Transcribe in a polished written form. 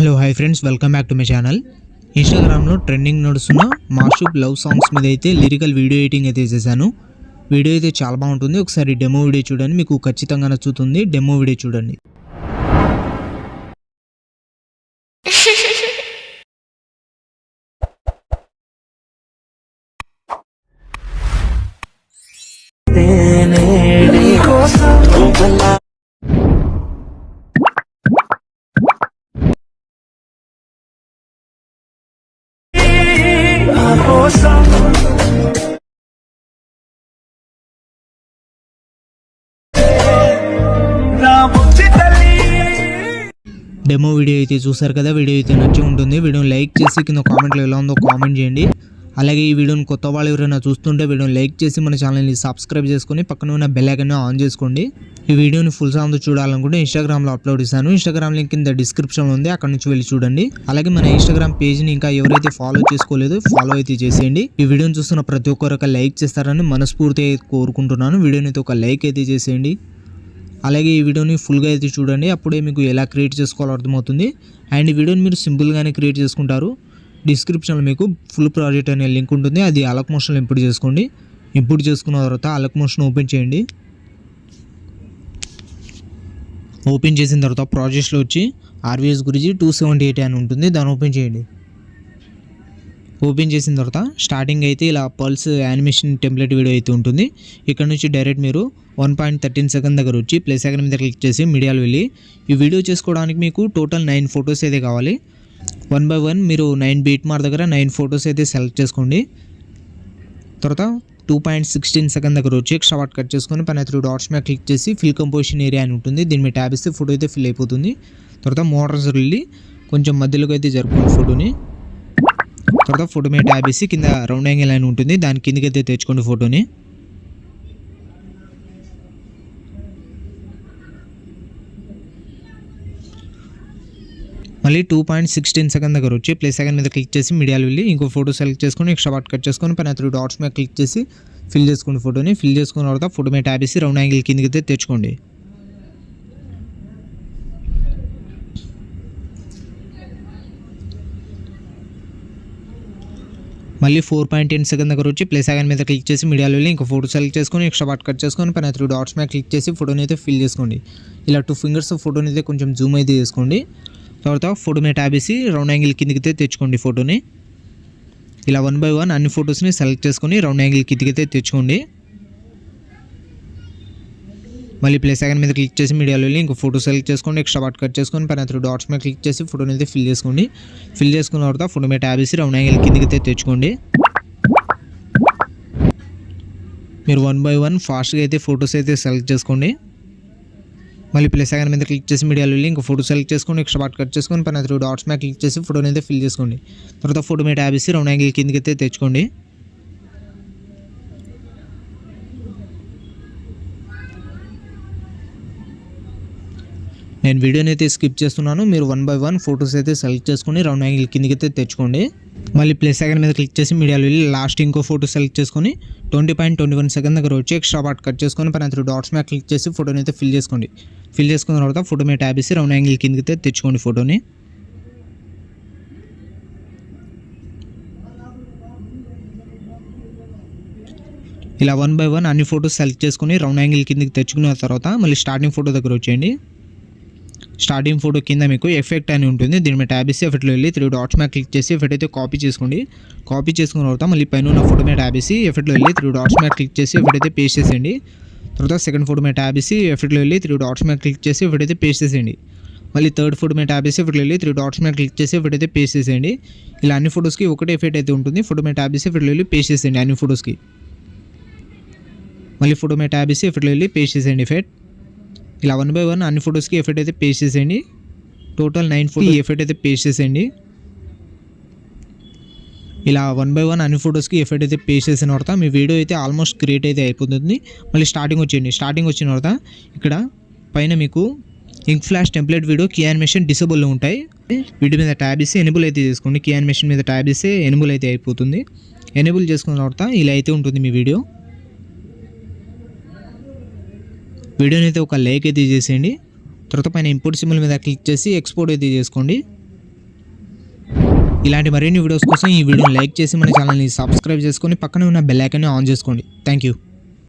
Hello hi friends, welcome back to my channel. ఇన్స్టాగ్రామ్లో trending నడుస్తున్న మాషూప్ love songs మీద అయితే లిరికల్ వీడియో ఎడిటింగ్ అయితే చేశాను. వీడియో అయితే చాలా బాగుంటుంది. ఒకసారి డెమో వీడియో చూడండి, మీకు ఖచ్చితంగా నచ్చుతుంది. డెమో వీడియో చూడండి. డెమో వీడియో అయితే చూసారు కదా. వీడియో అయితే నచ్చి ఉంటుంది. వీడియోని లైక్ చేసి కింద కామెంట్లో ఎలా ఉందో కామెంట్ చేయండి. అలాగే ఈ వీడియోని కొత్త వాళ్ళు ఎవరైనా చూస్తుంటే వీడియోని లైక్ చేసి మన ఛానల్ని సబ్స్క్రైబ్ చేసుకొని పక్కన ఉన్న బెల్ ఐకాన్ ఆన్ చేసుకోండి. ఈ వీడియోని ఫుల్ సాంగ్ చూడాలనుకుంటే ఇన్స్టాగ్రామ్లో అప్లోడ్ చేశాను. ఇన్స్టాగ్రామ్ లింక్ కింద డిస్క్రిప్షన్లో ఉంది, అక్కడ నుంచి వెళ్ళి చూడండి. అలాగే మన ఇన్స్టాగ్రామ్ పేజ్ని ఇంకా ఎవరైతే ఫాలో చేసుకోలేదు ఫాలో అయితే చేసేయండి. ఈ వీడియోని చూస్తున్న ప్రతి ఒక్కరు ఒక లైక్ చేస్తారని మనస్ఫూర్తిగా కోరుకుంటున్నాను. వీడియోని అయితే ఒక లైక్ అయితే చేసేయండి. అలాగే ఈ వీడియోని ఫుల్గా అయితే చూడండి, అప్పుడే మీకు ఎలా క్రియేట్ చేసుకోవాలో అర్థమవుతుంది. అండ్ ఈ వీడియోని మీరు సింపుల్గానే క్రియేట్ చేసుకుంటారు. డిస్క్రిప్షన్లో మీకు ఫుల్ ప్రాజెక్ట్ అనే లింక్ ఉంటుంది, అది అలక్ మోషన్లో ఇంపోర్ట్ చేసుకోండి. ఇంపోర్ట్ చేసుకున్న తర్వాత అలక్ మోషన్ ఓపెన్ చేయండి. ఓపెన్ చేసిన తర్వాత ప్రాజెక్ట్స్లో వచ్చి ఆర్వీఎస్ గురించి 278 అని ఉంటుంది, దాన్ని ఓపెన్ చేయండి. ఓపెన్ చేసిన తర్వాత స్టార్టింగ్ అయితే ఇలా పల్స్ యానిమేషన్ టెంప్లెట్ వీడియో అయితే ఉంటుంది. ఇక్కడ నుంచి డైరెక్ట్ మీరు 1.13 సెకండ్ దగ్గర వచ్చి ప్లస్ సెకండ్ మీద క్లిక్ చేసి మీడియాలో వెళ్ళి ఈ వీడియో చేసుకోవడానికి మీకు టోటల్ 9 ఫొటోస్ అయితే కావాలి. 1 by 1 మీరు 9 బీట్ మార్క్ దగ్గర 9 ఫొటోస్ అయితే సెలెక్ట్ చేసుకోండి. తర్వాత 2.16 సెకండ్ దగ్గర వచ్చి ఎక్స్ట్రా వాట్ కట్ చేసుకొని పైన 3 డాట్స్ మీద క్లిక్ చేసి ఫిల్ కంపోజిషన్ ఏరియా అని ఉంటుంది, దీని మీద ట్యాబ్ ఇస్తే ఫోటో అయితే ఫిల్ అయిపోతుంది. తర్వాత మోటార్స్ వెళ్ళి కొంచెం మధ్యలోకి అయితే జరుపుకోండి ఫోటోని. తర్వాత ఫోటో మీద ట్యాబ్ వేసి కింద రౌండ్ యాంగిల్ అని ఉంటుంది, దాని కిందకి అయితే తెచ్చుకోండి ఫోటోని. మళ్ళీ 2.16 సెకండ్ దగ్గర వచ్చి ప్లస్ సెకండ్ మీద క్లిక్ చేసి మీడియాలో వెళ్ళి ఇంకో ఫోటో సెలెక్ట్ చేసుకొని ఎక్స్ట్రా పార్ట్ కట్ చేసుకొని పైన 3 డాట్స్ మీద క్లిక్ చేసి ఫిల్ చేసుకోండి ఫోటోని. ఫిల్ చేసుకున్న తర్వాత ఫోటో మీద ట్యాబ్ వేసి రౌండ్ యాంగిల్ కిందకి అయితే తెచ్చుకోండి. మళ్ళీ 4.10 సెకండ్ దగ్గర వచ్చి ప్లస్ సెకండ్ మీద క్లిక్ చేసి మీడియాలో వెళ్ళి ఇంకో ఫోటో సెలెక్ట్ చేసుకొని ఎక్స్ట్రా పార్ట్ కట్ చేసుకొని పైన 3 డాట్స్ మీద క్లిక్ చేసి ఫోటోని అయితే ఫిల్ చేసుకోండి. ఇలా 2 ఫింగర్స్ ఫోటోని అయితే కొంచెం జూమ్ అయితే చేసుకోండి. తర్వాత ఫోటో మీద ట్యాబ్ వేసి రౌండ్ యాంగిల్ కిందకి అయితే తెచ్చుకోండి ఫోటోని. ఇలా 1 by 1 అన్ని ఫొటోస్ని సెలెక్ట్ చేసుకొని రౌండ్ యాంగిల్ కిందకి అయితే తెచ్చుకోండి. మళ్ళీ ప్లస్ సెకండ్ మీద క్లిక్ చేసి మీడియాలో వెళ్ళి ఇంకో ఫోటో సెలెక్ట్ చేసుకోండి, ఎక్స్ట్రా పార్ట్ కట్ చేసుకొని పైన 3 డాట్స్ మీద క్లిక్ చేసి ఫోటోని అయితే ఫిల్ చేసుకోండి. ఫిల్ చేసుకున్న తర్వాత ఫోటో మీద ట్యాబ్ వేసి రౌండ్ యాంగిల్ కిందకి అయితే తెచ్చుకోండి. మీరు 1 by 1 ఫాస్ట్గా అయితే ఫొటోస్ అయితే సెలెక్ట్ చేసుకోండి. మళ్ళీ ప్లస్ సెకండ్ మీద క్లిక్ చేసి మీడియాలో వెళ్ళి ఇంకో ఫోటో సెలెక్ట్ చేసుకొని ఎక్స్ట్రా పార్ట్ కట్ చేసుకొని పైన 3 డాట్స్ మీద క్లిక్ చేసి ఫోటోని అయితే ఫిల్ చేసుకోండి. తర్వాత ఫోటో మీద ట్యాబ్ వేసి రౌండ్ యాంగిల్ కిందకి అయితే తెచ్చుకోండి. నేను వీడియోని అయితే స్కిప్ చేస్తున్నాను, మీరు 1 by 1 ఫొటోస్ అయితే సెలెక్ట్ చేసుకొని రౌండ్ యాంగిల్ కిందకి అయితే తెచ్చుకోండి. మళ్ళీ ప్లస్ సెకండ్ మీద క్లిక్ చేసి మీడియాలో వెళ్ళి లాస్ట్ ఇంకో ఫోటో సెలెక్ట్ చేసుకొని 20.21 సెకండ్ దగ్గర వచ్చి ఎక్స్ట్రా పార్ట్ కట్ చేసుకొని పైన 3 డాట్స్ మీద క్లిక్ చేసి ఫోటోని అయితే ఫిల్ చేసుకోండి. ఫిల్ చేసుకున్న తర్వాత ఫోటో మీద ట్యాబ్ వేసి రౌండ్ యాంగిల్ కిందకి అయితే తెచ్చుకోండి ఫోటోని. ఇలా 1 by 1 అన్ని ఫొటోస్ సెలెక్ట్ చేసుకొని రౌండ్ యాంగిల్ కిందకి తెచ్చుకున్న తర్వాత మళ్ళీ స్టార్టింగ్ ఫోటో దగ్గర వచ్చేయండి. స్టార్టింగ్ ఫోటో కింద మీకు ఎఫెక్ట్ అని ఉంటుంది, దీని మీద ట్యాబ్ వేసి ఎఫెక్ట్లో వెళ్ళి 3 డాట్స్ మీద క్లిక్ చేసి ఎఫెక్ట్ అయితే కాపీ చేసుకోండి. కాపీ చేసుకున్న తర్వాత మళ్ళీ పైన ఉన్న ఫోటో మీద ట్యాబ్ వేసి ఎఫెక్ట్లో వెళ్ళి 3 డాట్స్ మీద క్లిక్ చేసి ఎఫెక్ట్ అయితే పేస్ట్ చేసేయండి. తర్వాత సెకండ్ ఫోటో మీద ట్యాబ్ వేసి ఎఫెక్ట్లో వెళ్ళి 3 డాట్స్ మీద క్లిక్ చేసి ఎఫెక్ట్ అయితే పేస్ట్ చేసేయండి. మళ్ళీ థర్డ్ ఫోటో మీద ట్యాబ్ వేసి ఎఫెక్ట్లో వెళ్ళి 3 డాట్స్ మీద క్లిక్ చేసి ఎఫెక్ట్ అయితే పేస్ట్ చేసేయండి. ఇలా అన్ని ఫొటోస్కి ఒకటే ఎఫెక్ట్ అయితే ఉంటుంది. ఫోటో మీద ట్యాబ్ వేసి ఎఫెక్ట్లో వెళ్ళి పేస్ట్ చేసేయండి అన్ని ఫొటోస్కి. మళ్ళీ ఫోటో మీద ట్యాబ్ వేసి ఎఫెక్ట్లో వెళ్ళి పేస్ట్ చేసేయండి ఎఫెక్ట్. ఇలా 1 by 1 అన్ని ఫొటోస్కి ఎఫెక్ట్ అయితే పేస్ట్ చేసేయండి. టోటల్ 9 ఫోటో ఎఫెక్ట్ అయితే పేస్ట్ చేసేయండి. ఇలా 1 by 1 అన్ని ఫొటోస్కి ఎఫెక్ట్ అయితే పేస్ట్ చేసిన తర్వాత మీ వీడియో అయితే ఆల్మోస్ట్ క్రియేట్ అయితే అయిపోతుంది. మళ్ళీ స్టార్టింగ్ వచ్చేయండి. స్టార్టింగ్ వచ్చిన తర్వాత ఇక్కడ పైన మీకు ink flash template video key animation disable ఉంటాయి. వీటి మీద ట్యాబ్ ఇస్తే ఎనేబుల్ అయితే చేసుకోండి. కీ యానిమేషన్ మీద ట్యాబ్ ఇస్తే ఎనేబుల్ అయితే అయిపోతుంది. ఎనేబుల్ చేసుకున్న తర్వాత ఇలా అయితే ఉంటుంది మీ వీడియో. వీడియోని అయితే ఒక లైక్ అయితే చేసేయండి. తర్వాత పైన ఇంపోర్ట్ సింబల్ మీద క్లిక్ చేసి ఎక్స్పోర్ట్ అయితే చేసుకోండి. ఇలాంటి మరిన్ని వీడియోస్ కోసం ఈ వీడియోని లైక్ చేసి మన ఛానల్ని సబ్స్క్రైబ్ చేసుకొని పక్కనే ఉన్న బెల్ ఐకాన్ని ఆన్ చేసుకోండి. Thank you.